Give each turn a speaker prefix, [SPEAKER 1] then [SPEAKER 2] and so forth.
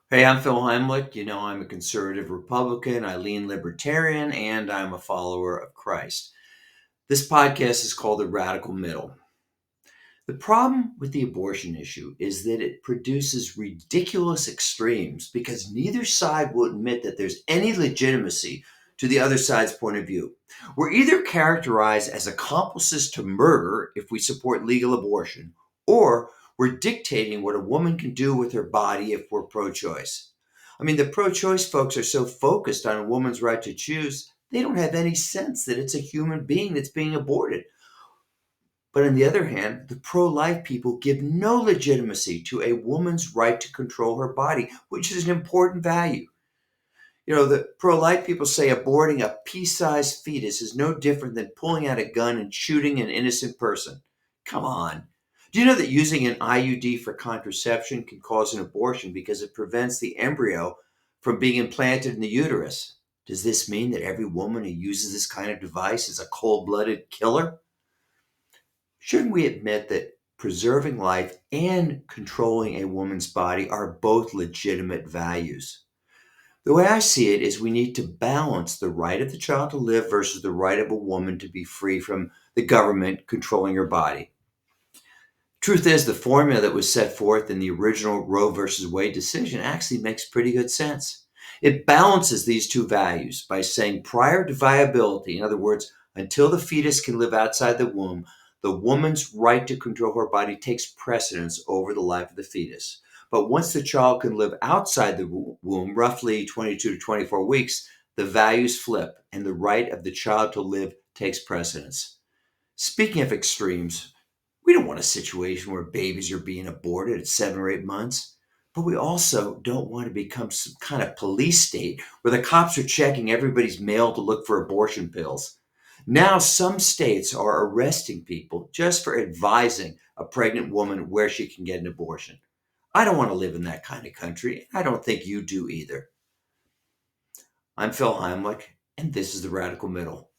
[SPEAKER 1] Hey, I'm Phil Heimlich. I'm a conservative Republican, I lean libertarian, and I'm a follower of Christ. This podcast is called The Radical Middle. The problem with the abortion issue is that it produces ridiculous extremes because neither side will admit that there's any legitimacy to the other side's point of view. We're either characterized as accomplices to murder if we support legal abortion, or we're dictating what a woman can do with her body if we're pro choice. The pro choice folks are so focused on a woman's right to choose, they don't have any sense that it's a human being that's being aborted. But on the other hand, the pro life people give no legitimacy to a woman's right to control her body, which is an important value. The pro life people say aborting a pea sized fetus is no different than pulling out a gun and shooting an innocent person. Come on. Do you know that using an IUD for contraception can cause an abortion because it prevents the embryo from being implanted in the uterus? Does this mean that every woman who uses this kind of device is a cold blooded killer? Shouldn't we admit that preserving life and controlling a woman's body are both legitimate values? The way I see it is we need to balance the right of the child to live versus the right of a woman to be free from the government controlling her body. Truth is, the formula that was set forth in the original Roe versus Wade decision actually makes pretty good sense. It balances these two values by saying prior to viability, in other words, until the fetus can live outside the womb, the woman's right to control her body takes precedence over the life of the fetus. But once the child can live outside the womb, roughly 22 to 24 weeks, the values flip and the right of the child to live takes precedence. Speaking of extremes, we don't want a situation where babies are being aborted at 7 or 8 months, but we also don't want to become some kind of police state where the cops are checking everybody's mail to look for abortion pills. Now, some states are arresting people just for advising a pregnant woman where she can get an abortion. I don't want to live in that kind of country. I don't think you do either. I'm Phil Heimlich, and this is The Radical Middle.